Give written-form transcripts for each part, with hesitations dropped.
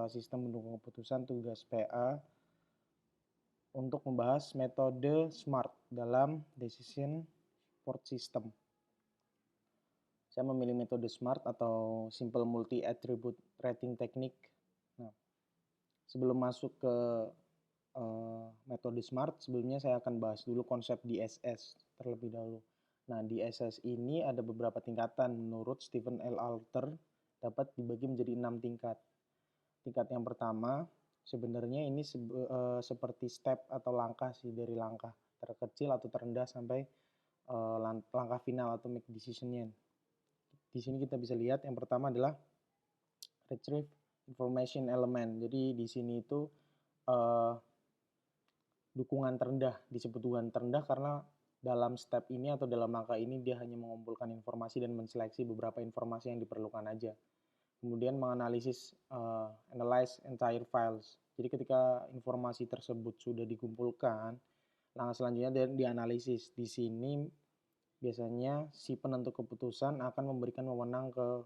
sistem pendukung keputusan tugas PA untuk membahas metode SMART dalam Decision Support System. Saya memilih metode SMART atau Simple Multi Attribute Rating Technique. Nah, sebelum masuk ke metode SMART, sebelumnya saya akan bahas dulu konsep DSS terlebih dahulu. Nah, DSS ini ada beberapa tingkatan. Menurut Stephen L. Alter, dapat dibagi menjadi 6 tingkat. Tingkat yang pertama, sebenarnya ini seperti step atau langkah sih, dari langkah terkecil atau terendah sampai langkah final atau make decision-nya. Di sini kita bisa lihat yang pertama adalah retrieve information element. Jadi di sini itu dukungan terendah, disebut dukungan terendah karena dalam step ini atau dalam langkah ini dia hanya mengumpulkan informasi dan menseleksi beberapa informasi yang diperlukan aja. Kemudian menganalisis analyze entire files. Jadi ketika informasi tersebut sudah dikumpulkan, langkah selanjutnya dianalisis. Di sini biasanya si penentu keputusan akan memberikan wewenang ke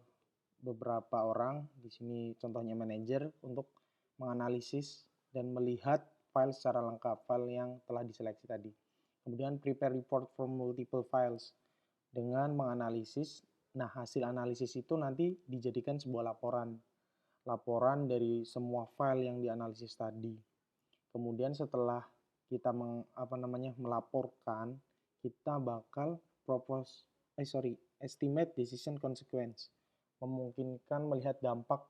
beberapa orang, di sini contohnya manajer, untuk menganalisis dan melihat file secara lengkap, file yang telah diseleksi tadi. Kemudian prepare report from multiple files dengan menganalisis. Nah, hasil analisis itu nanti dijadikan sebuah laporan dari semua file yang dianalisis tadi. Kemudian setelah kita melaporkan, kita bakal estimate decision consequence, memungkinkan melihat dampak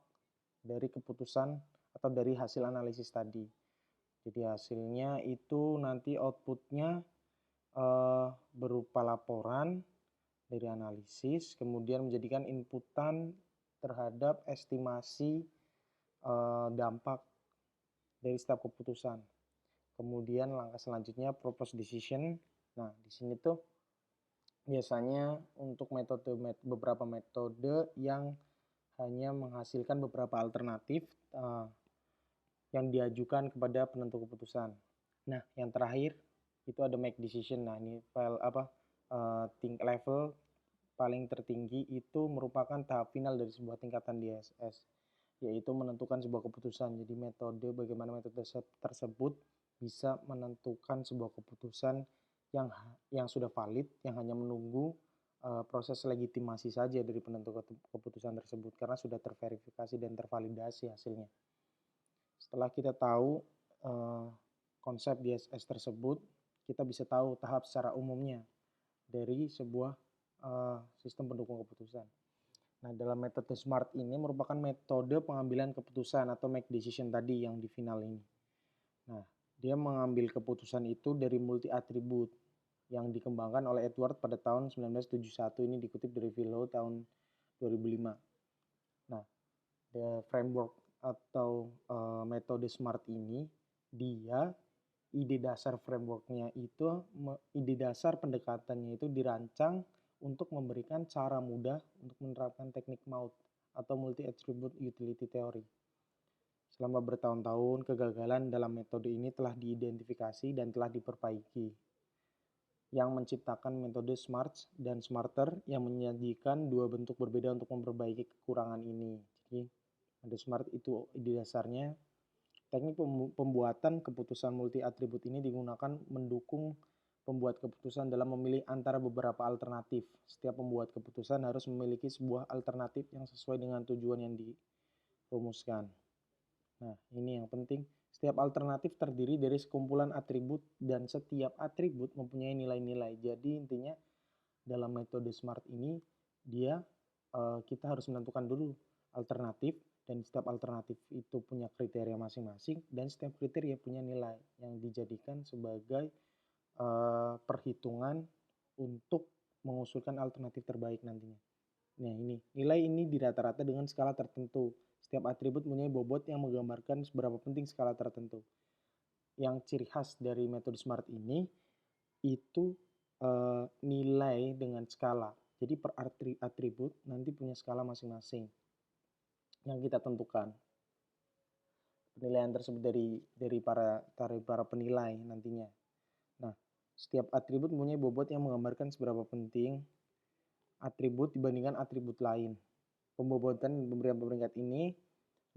dari keputusan atau dari hasil analisis tadi. Jadi hasilnya itu nanti outputnya berupa laporan dari analisis, kemudian menjadikan inputan terhadap estimasi dampak dari setiap keputusan. Kemudian langkah selanjutnya propose decision. Nah, di sini tuh biasanya untuk beberapa metode yang hanya menghasilkan beberapa alternatif yang diajukan kepada penentu keputusan. Nah, yang terakhir itu ada make decision. Nah, ini level paling tertinggi itu merupakan tahap final dari sebuah tingkatan DSS, yaitu menentukan sebuah keputusan. Jadi bagaimana metode tersebut bisa menentukan sebuah keputusan yang sudah valid, yang hanya menunggu proses legitimasi saja dari penentu keputusan tersebut karena sudah terverifikasi dan tervalidasi hasilnya. Setelah kita tahu konsep DSS tersebut, kita bisa tahu tahap secara umumnya dari sebuah sistem pendukung keputusan. Nah, dalam metode SMART ini merupakan metode pengambilan keputusan atau make decision tadi yang di final ini. Nah, dia mengambil keputusan itu dari multi atribut yang dikembangkan oleh Edward pada tahun 1971, ini dikutip dari Philo tahun 2005. Nah, the framework atau metode SMART ini, ide dasar frameworknya itu, ide dasar pendekatannya itu dirancang untuk memberikan cara mudah untuk menerapkan teknik MAUT atau Multi Attribute Utility Theory. Selama bertahun-tahun, kegagalan dalam metode ini telah diidentifikasi dan telah diperbaiki, yang menciptakan metode SMART dan SMARTER yang menyajikan dua bentuk berbeda untuk memperbaiki kekurangan ini. Jadi, metode SMART itu ide dasarnya. Teknik pembuatan keputusan multi atribut ini digunakan mendukung pembuat keputusan dalam memilih antara beberapa alternatif. Setiap pembuat keputusan harus memiliki sebuah alternatif yang sesuai dengan tujuan yang dirumuskan. Nah, ini yang penting. Setiap alternatif terdiri dari sekumpulan atribut dan setiap atribut mempunyai nilai-nilai. Jadi intinya dalam metode SMART ini kita harus menentukan dulu alternatif, dan setiap alternatif itu punya kriteria masing-masing dan setiap kriteria punya nilai yang dijadikan sebagai perhitungan untuk mengusulkan alternatif terbaik nantinya. Nah, ini nilai ini dirata-rata dengan skala tertentu. Setiap atribut mempunyai bobot yang menggambarkan seberapa penting skala tertentu. Yang ciri khas dari metode SMART ini itu nilai dengan skala. Jadi per atribut nanti punya skala masing-masing yang kita tentukan. Penilaian tersebut dari para penilai nantinya. Nah, setiap atribut mempunyai bobot yang menggambarkan seberapa penting atribut dibandingkan atribut lain. Pembobotan beberapa peringkat ini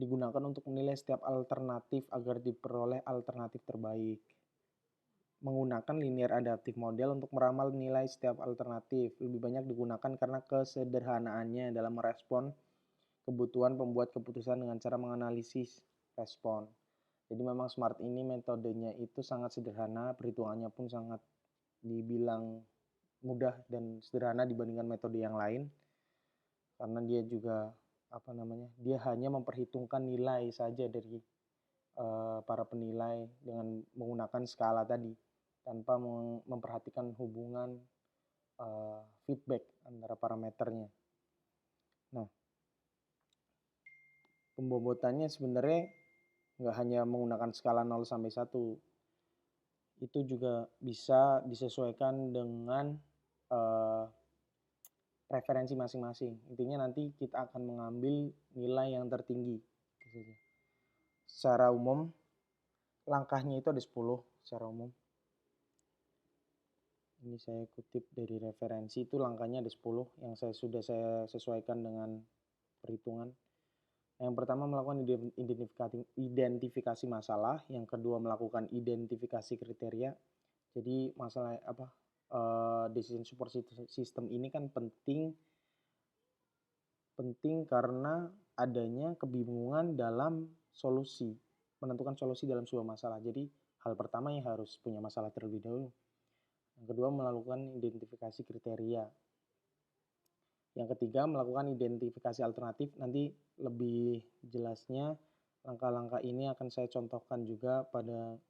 digunakan untuk menilai setiap alternatif agar diperoleh alternatif terbaik. Menggunakan linear adaptive model untuk meramal nilai setiap alternatif lebih banyak digunakan karena kesederhanaannya dalam merespon kebutuhan pembuat keputusan dengan cara menganalisis respon. Jadi memang SMART ini metodenya itu sangat sederhana, perhitungannya pun sangat dibilang mudah dan sederhana dibandingkan metode yang lain, karena dia juga dia hanya memperhitungkan nilai saja dari para penilai dengan menggunakan skala tadi, tanpa memperhatikan hubungan feedback antara parameternya. Nah, pembobotannya sebenarnya nggak hanya menggunakan skala 0 sampai 1, itu juga bisa disesuaikan dengan preferensi masing-masing. Intinya nanti kita akan mengambil nilai yang tertinggi. Secara umum, langkahnya itu ada 10 secara umum. Ini saya kutip dari referensi, itu langkahnya ada 10 yang sudah saya sesuaikan dengan perhitungan. Yang pertama melakukan identifikasi masalah, yang kedua melakukan identifikasi kriteria. Jadi masalah decision support system ini kan penting karena adanya kebingungan dalam menentukan solusi dalam sebuah masalah. Jadi hal pertama yang harus punya masalah terlebih dahulu. Yang kedua melakukan identifikasi kriteria. Yang ketiga melakukan identifikasi alternatif. Nanti lebih jelasnya langkah-langkah ini akan saya contohkan juga pada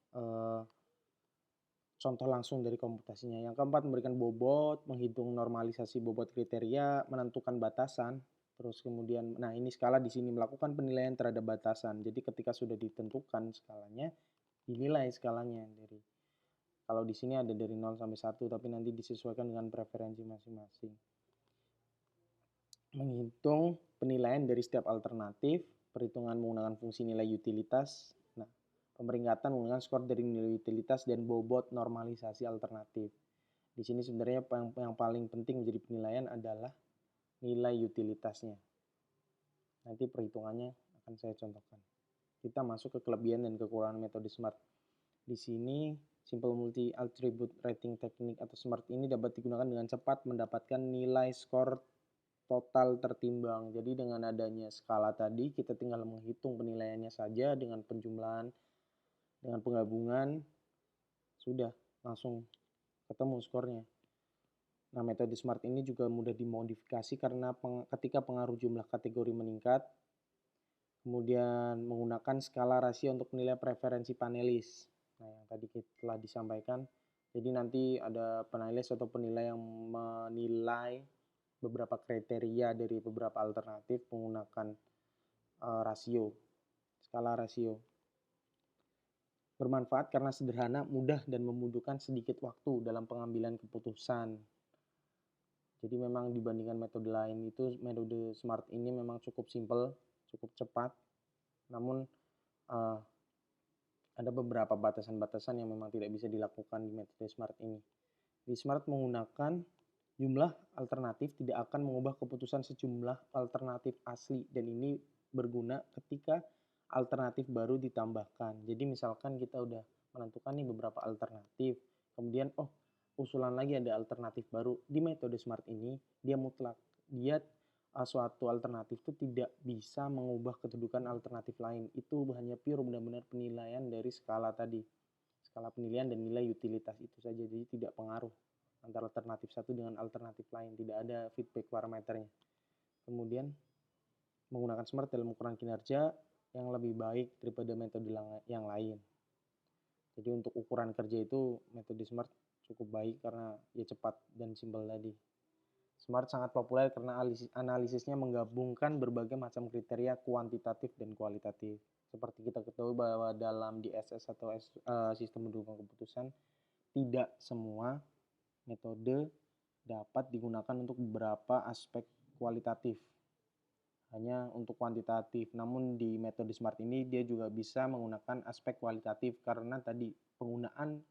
contoh langsung dari komputasinya. Yang keempat memberikan bobot, menghitung normalisasi bobot kriteria, menentukan batasan. Terus kemudian, nah ini skala di sini melakukan penilaian terhadap batasan. Jadi ketika sudah ditentukan skalanya, dinilai skalanya dari, kalau di sini ada dari 0 sampai 1, tapi nanti disesuaikan dengan preferensi masing-masing. Menghitung penilaian dari setiap alternatif, perhitungan menggunakan fungsi nilai utilitas, pemeringkatan menggunakan skor dari nilai utilitas, dan bobot normalisasi alternatif. Di sini sebenarnya yang paling penting menjadi penilaian adalah nilai utilitasnya. Nanti perhitungannya akan saya contohkan. Kita masuk ke kelebihan dan kekurangan metode SMART. Di sini Simple Multi Attribute Rating Technique atau SMART ini dapat digunakan dengan cepat mendapatkan nilai skor total tertimbang. Jadi dengan adanya skala tadi kita tinggal menghitung penilaiannya saja dengan penjumlahan, dengan penggabungan, sudah langsung ketemu skornya. Nah, metode SMART ini juga mudah dimodifikasi karena ketika pengaruh jumlah kategori meningkat, kemudian menggunakan skala rasio untuk menilai preferensi panelis. Nah, yang tadi telah disampaikan. Jadi nanti ada panelis atau penilai yang menilai beberapa kriteria dari beberapa alternatif menggunakan rasio, skala rasio. Bermanfaat karena sederhana, mudah, dan membutuhkan sedikit waktu dalam pengambilan keputusan. Jadi memang dibandingkan metode lain itu metode SMART ini memang cukup simpel, cukup cepat. Namun ada beberapa batasan-batasan yang memang tidak bisa dilakukan di metode SMART ini. Di SMART menggunakan jumlah alternatif tidak akan mengubah keputusan sejumlah alternatif asli, dan ini berguna ketika alternatif baru ditambahkan. Jadi misalkan kita udah menentukan nih beberapa alternatif, kemudian usulan lagi ada alternatif baru. Di metode SMART ini dia mutlak, suatu alternatif itu tidak bisa mengubah kedudukan alternatif lain. Itu hanya pure benar-benar penilaian dari skala tadi, skala penilaian dan nilai utilitas itu saja. Jadi tidak pengaruh antara alternatif satu dengan alternatif lain, tidak ada feedback parameternya. Kemudian menggunakan SMART dalam ukuran kinerja yang lebih baik daripada metode yang lain. Jadi untuk ukuran kerja itu metode SMART cukup baik karena ya cepat dan simpel tadi. SMART sangat populer karena analisisnya menggabungkan berbagai macam kriteria kuantitatif dan kualitatif. Seperti kita ketahui bahwa dalam DSS atau sistem mendukung keputusan, tidak semua metode dapat digunakan untuk beberapa aspek kualitatif, hanya untuk kuantitatif. Namun di metode SMART ini dia juga bisa menggunakan aspek kualitatif karena tadi penggunaan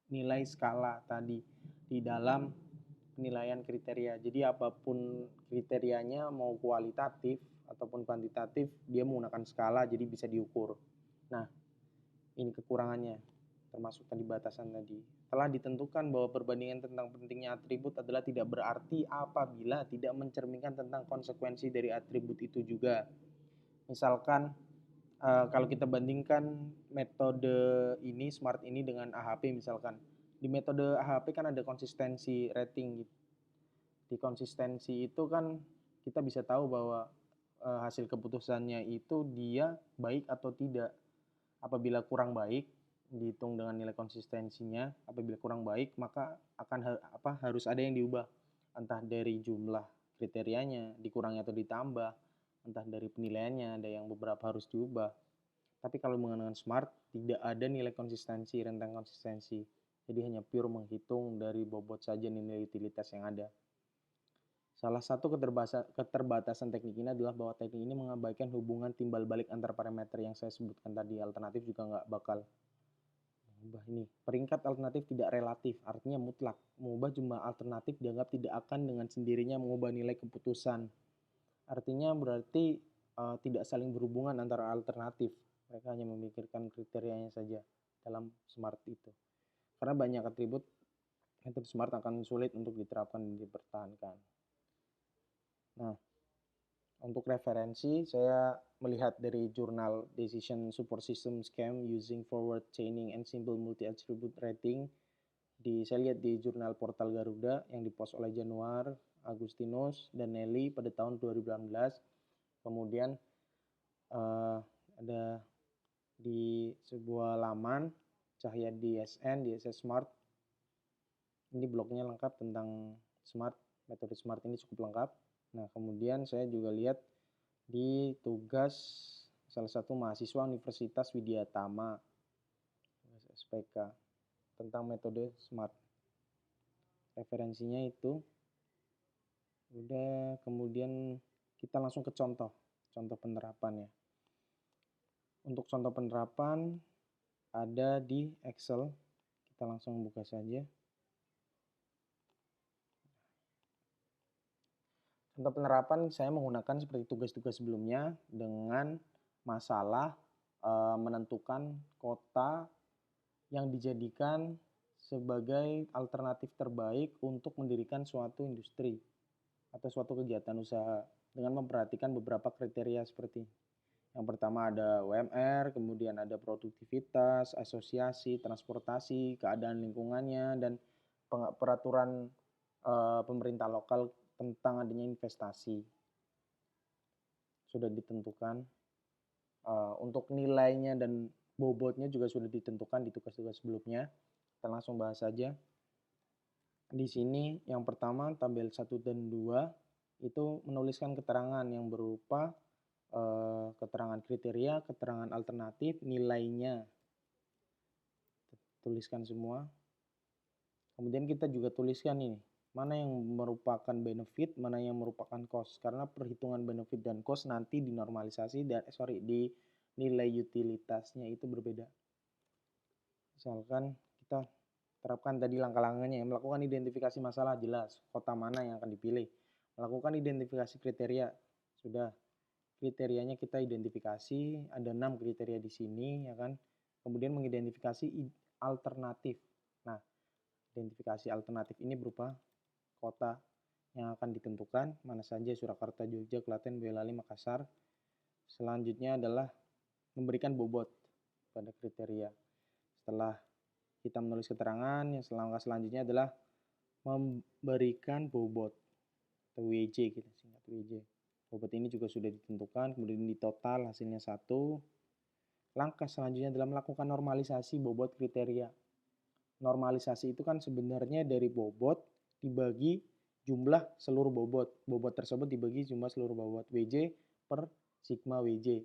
nilai skala tadi di dalam penilaian kriteria. Jadi apapun kriterianya, mau kualitatif ataupun kuantitatif, dia menggunakan skala jadi bisa diukur. Nah, ini kekurangannya, termasuk tadi batasan tadi. Telah ditentukan bahwa perbandingan tentang pentingnya atribut adalah tidak berarti apabila tidak mencerminkan tentang konsekuensi dari atribut itu juga. Misalkan kalau kita bandingkan metode ini, SMART ini dengan AHP misalkan. Di metode AHP kan ada konsistensi rating gitu. Di konsistensi itu kan kita bisa tahu bahwa hasil keputusannya itu dia baik atau tidak. Apabila kurang baik, dihitung dengan nilai konsistensinya. Apabila kurang baik, maka akan harus ada yang diubah. Entah dari jumlah kriterianya, dikurangi atau ditambah. Entah dari penilaiannya, ada yang beberapa harus diubah. Tapi kalau menggunakan SMART, tidak ada nilai konsistensi, rentang konsistensi. Jadi hanya pure menghitung dari bobot saja nilai utilitas yang ada. Salah satu keterbatasan teknik ini adalah bahwa teknik ini mengabaikan hubungan timbal balik antar parameter yang saya sebutkan tadi. Alternatif juga nggak bakal mengubah ini. Peringkat alternatif tidak relatif, artinya mutlak. Mengubah jumlah alternatif dianggap tidak akan dengan sendirinya mengubah nilai keputusan. Artinya berarti tidak saling berhubungan antara alternatif. Mereka hanya memikirkan kriterianya saja dalam SMART itu. Karena banyak atribut, metode SMART akan sulit untuk diterapkan dan dipertahankan. Nah, untuk referensi, saya melihat dari jurnal Decision Support System Scheme Using Forward Chaining and Simple Multi-Attribute Rating. Saya lihat di jurnal Portal Garuda yang dipost oleh Januar, Agustinus, dan Nelly pada tahun 2018. Kemudian ada di sebuah laman Cahya DSN, DSS Smart. Ini blognya lengkap tentang SMART, metode SMART ini cukup lengkap. Nah, kemudian saya juga lihat di tugas salah satu mahasiswa Universitas Widyatama, SPK, tentang metode SMART. Referensinya itu udah, kemudian kita langsung ke contoh penerapan ya. Untuk contoh penerapan ada di Excel, kita langsung buka saja. Untuk penerapan saya menggunakan seperti tugas-tugas sebelumnya dengan masalah menentukan kota yang dijadikan sebagai alternatif terbaik untuk mendirikan suatu industri atau suatu kegiatan usaha dengan memperhatikan beberapa kriteria seperti yang pertama ada UMR, kemudian ada produktivitas, asosiasi, transportasi, keadaan lingkungannya, dan peraturan pemerintah lokal tentang adanya investasi sudah ditentukan. Untuk nilainya dan bobotnya juga sudah ditentukan di tugas-tugas sebelumnya. Kita langsung bahas saja. Di sini yang pertama tabel 1 dan 2 itu menuliskan keterangan yang berupa keterangan kriteria, keterangan alternatif, nilainya. Tuliskan semua. Kemudian kita juga tuliskan ini, mana yang merupakan benefit, mana yang merupakan cost. Karena perhitungan benefit dan cost nanti dinormalisasi di nilai utilitasnya itu berbeda. Misalkan kita terapkan tadi langkah-langkahnya, melakukan identifikasi masalah jelas, kota mana yang akan dipilih. Melakukan identifikasi kriteria, sudah kriterianya kita identifikasi, ada 6 kriteria di sini ya kan. Kemudian mengidentifikasi alternatif. Nah, identifikasi alternatif ini berupa kota yang akan ditentukan, mana saja Surakarta, Jogja, Klaten, Boyolali, Makassar. Selanjutnya adalah memberikan bobot pada kriteria. Setelah kita menulis keterangan, yang langkah selanjutnya adalah memberikan bobot atau WJ, kita singkat WJ. Bobot ini juga sudah ditentukan, kemudian di total hasilnya 1. Langkah selanjutnya adalah melakukan normalisasi bobot kriteria. Normalisasi itu kan sebenarnya dari bobot dibagi jumlah seluruh bobot. Bobot tersebut dibagi jumlah seluruh bobot WJ per sigma WJ.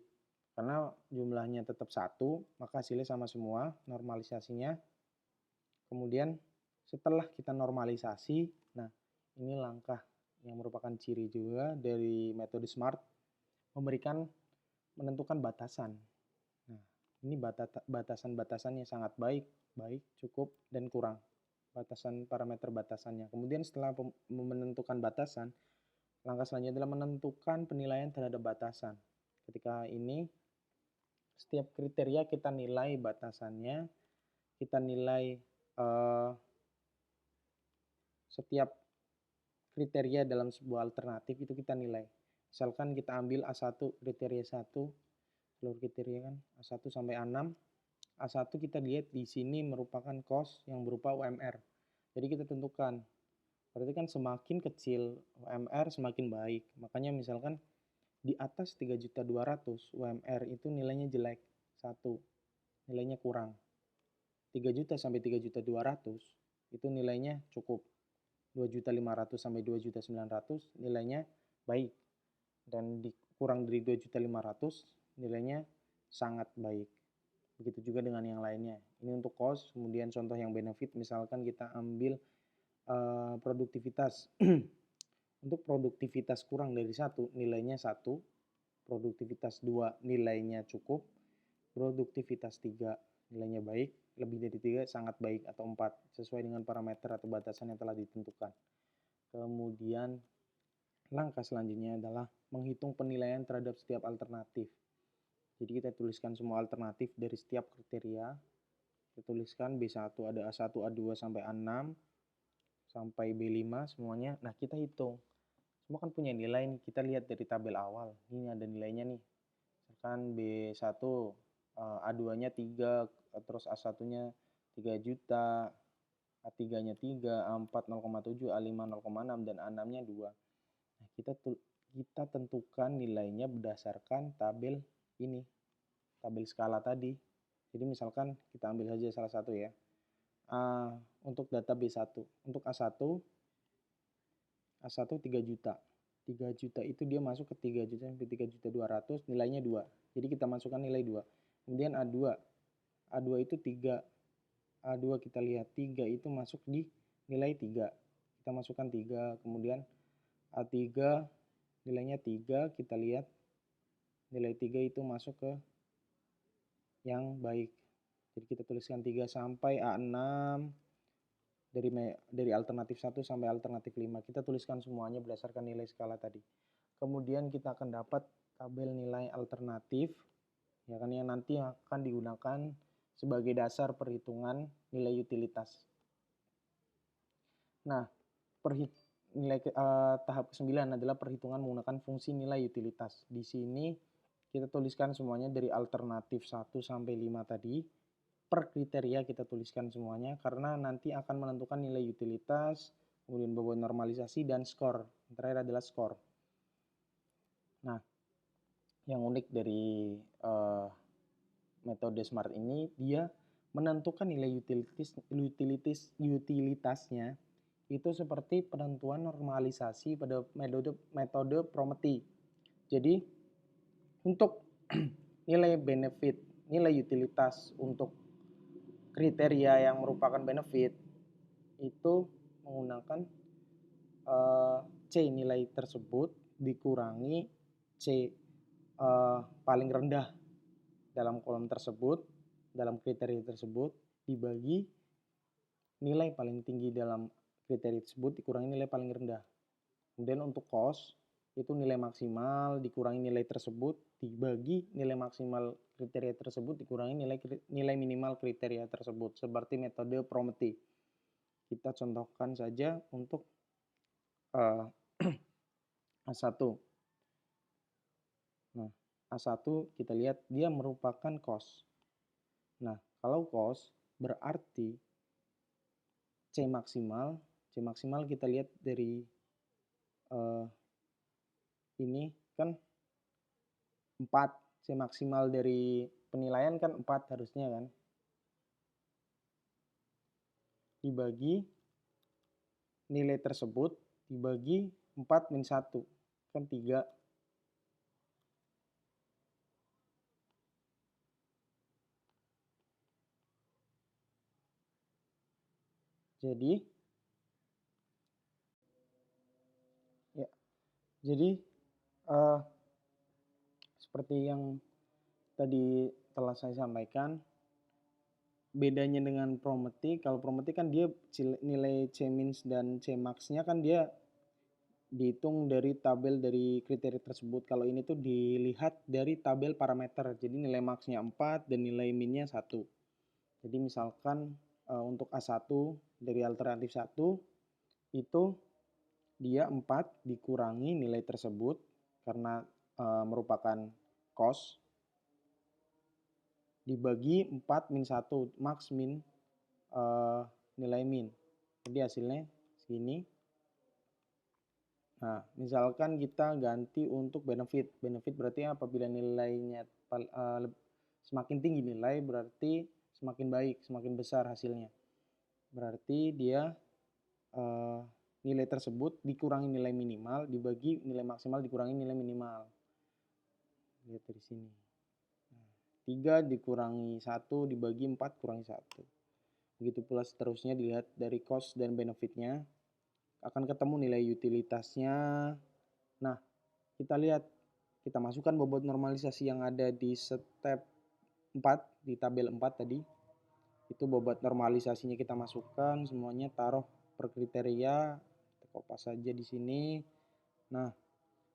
Karena jumlahnya tetap 1, maka hasilnya sama semua, normalisasinya. Kemudian setelah kita normalisasi, nah ini langkah yang merupakan ciri juga dari metode SMART, menentukan batasan. Nah, ini batasan-batasannya sangat baik, cukup, dan kurang. Batasan parameter batasannya. Kemudian setelah menentukan batasan, Langkah selanjutnya adalah menentukan penilaian terhadap batasan. Ketika ini, setiap kriteria kita nilai batasannya, kita nilai setiap kriteria dalam sebuah alternatif itu kita nilai. Misalkan kita ambil A1 kriteria 1, seluruh kriteria kan A1 sampai A6. A1 kita lihat di sini merupakan cost yang berupa UMR. Jadi kita tentukan. Berarti kan semakin kecil UMR semakin baik. Makanya misalkan di atas 3.200.000 UMR itu nilainya jelek. 1. Nilainya kurang. 3 juta sampai 3.200.000 itu nilainya cukup. 2.500.000 sampai 2.900.000 nilainya baik. Dan kurang dari 2.500.000 nilainya sangat baik. Begitu juga dengan yang lainnya. Ini untuk cost, kemudian contoh yang benefit, misalkan kita ambil produktivitas. Untuk produktivitas kurang dari 1, nilainya 1. Produktivitas 2, nilainya cukup. Produktivitas 3, nilainya baik. Lebih dari 3, sangat baik atau 4, sesuai dengan parameter atau batasan yang telah ditentukan. Kemudian langkah selanjutnya adalah menghitung penilaian terhadap setiap alternatif. Jadi kita tuliskan semua alternatif dari setiap kriteria. Kita tuliskan B1 ada A1, A2 sampai A6 sampai B5 semuanya. Nah, kita hitung. Semua kan punya nilai nih. Kita lihat dari tabel awal. Ini ada nilainya nih. Misalkan B1 A2-nya 3, terus A1-nya 3 juta, A3-nya 3, A4 0,7, A5 0,6 dan A6-nya 2. Nah, kita tentukan nilainya berdasarkan tabel ini, tabel skala tadi. Jadi misalkan kita ambil saja salah satu ya. Untuk data B1, untuk A1 3 juta. 3 juta itu dia masuk ke 3 juta sampai 3.200.000, nilainya 2. Jadi kita masukkan nilai 2. Kemudian A2. A2 itu 3. A2 kita lihat 3 itu masuk di nilai 3. Kita masukkan 3, kemudian A3 nilainya 3, kita lihat nilai 3 itu masuk ke yang baik. Jadi kita tuliskan 3 sampai A6 dari alternatif 1 sampai alternatif 5. Kita tuliskan semuanya berdasarkan nilai skala tadi. Kemudian kita akan dapat tabel nilai alternatif ya kan, yang nanti akan digunakan sebagai dasar perhitungan nilai utilitas. Nah, tahap ke-9 adalah perhitungan menggunakan fungsi nilai utilitas. Di sini kita tuliskan semuanya dari alternatif 1 sampai 5 tadi. Per kriteria kita tuliskan semuanya karena nanti akan menentukan nilai utilitas, kemudian bobot normalisasi dan skor. Yang terakhir adalah skor. Nah, yang unik dari metode SMART ini, dia menentukan nilai utilitasnya itu seperti penentuan normalisasi pada metode Prometi. Jadi untuk nilai benefit, nilai utilitas untuk kriteria yang merupakan benefit itu menggunakan C nilai tersebut dikurangi C paling rendah dalam kolom tersebut, dalam kriteria tersebut, dibagi nilai paling tinggi dalam kriteria tersebut dikurangi nilai paling rendah. Kemudian untuk cost itu nilai maksimal dikurangi nilai tersebut dibagi nilai maksimal kriteria tersebut dikurangi nilai minimal kriteria tersebut, seperti metode Prometi. Kita contohkan saja untuk A1. Nah, A1 kita lihat dia merupakan cost. Nah, kalau cost berarti C maksimal kita lihat dari ini kan 4, C maksimal dari penilaian kan 4 harusnya kan. Dibagi nilai tersebut dibagi 4 min 1 kan 3. Jadi seperti yang tadi telah saya sampaikan, bedanya dengan Prometi, kalau Prometi kan dia nilai C min dan C max-nya kan dia dihitung dari tabel dari kriteria tersebut. Kalau ini tuh dilihat dari tabel parameter. Jadi nilai maksnya 4 dan nilai minnya 1. Jadi misalkan untuk A1 dari alternatif 1 itu dia 4 dikurangi nilai tersebut karena merupakan cost dibagi 4 min 1 max min nilai min. Jadi hasilnya segini. Nah, misalkan kita ganti untuk benefit. Benefit berarti apabila nilainya semakin tinggi nilai berarti semakin baik, semakin besar hasilnya. Berarti dia nilai tersebut dikurangi nilai minimal dibagi nilai maksimal dikurangi nilai minimal. Lihat dari sini. Nah, 3 dikurangi 1 dibagi 4 kurangi 1. Begitu pula seterusnya dilihat dari cost dan benefitnya. Akan ketemu nilai utilitasnya. Nah, kita lihat, kita masukkan bobot normalisasi yang ada di step 4, di tabel 4 tadi. Itu bobot normalisasinya kita masukkan, semuanya taruh per kriteria, kita kopas saja di sini. Nah,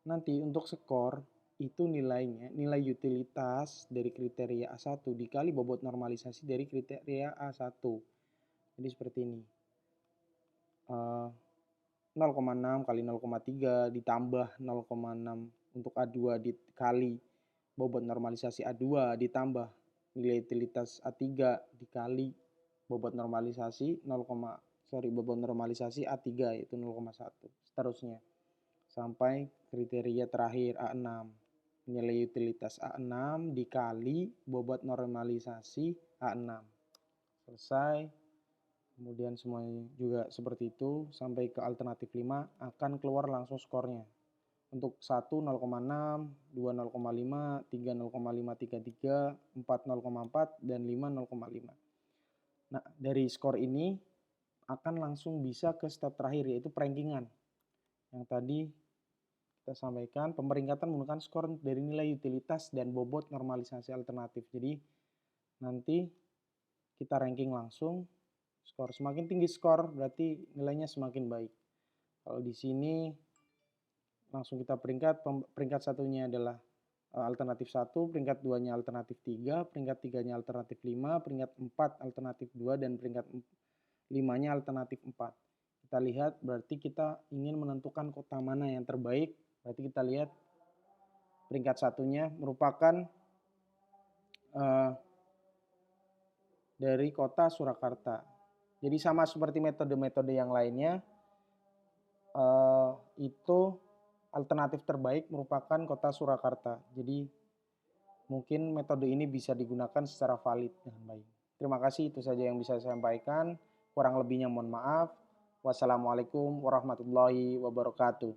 nanti untuk skor, itu nilainya, nilai utilitas dari kriteria A1 dikali bobot normalisasi dari kriteria A1. Jadi seperti ini. 0,6 kali 0,3 ditambah 0,6 untuk A2 dikali bobot normalisasi A2 ditambah nilai utilitas A3 dikali bobot normalisasi bobot normalisasi A3 yaitu 0,1 seterusnya sampai kriteria terakhir A6. Nilai utilitas A6 dikali bobot normalisasi A6. Selesai. Kemudian semuanya juga seperti itu sampai ke alternatif 5 akan keluar langsung skornya. Untuk 1 0,6, 2 0,5, 3 0,533, 4 0,4 dan 5 0,5. Nah, dari skor ini akan langsung bisa ke step terakhir yaitu perankingan. Yang tadi kita sampaikan pemeringkatan menggunakan skor dari nilai utilitas dan bobot normalisasi alternatif. Jadi nanti kita ranking langsung. Skor semakin tinggi skor berarti nilainya semakin baik. Kalau di sini langsung kita peringkat satunya adalah alternatif 1, peringkat 2-nya alternatif 3, peringkat 3-nya alternatif 5, peringkat 4 alternatif 2 dan peringkat 5-nya alternatif 4. Kita lihat berarti kita ingin menentukan kota mana yang terbaik. Berarti kita lihat peringkat satunya merupakan dari kota Surakarta. Jadi sama seperti metode-metode yang lainnya, itu alternatif terbaik merupakan kota Surakarta. Jadi mungkin metode ini bisa digunakan secara valid dengan baik. Terima kasih, itu saja yang bisa saya sampaikan. Kurang lebihnya mohon maaf. Wassalamualaikum warahmatullahi wabarakatuh.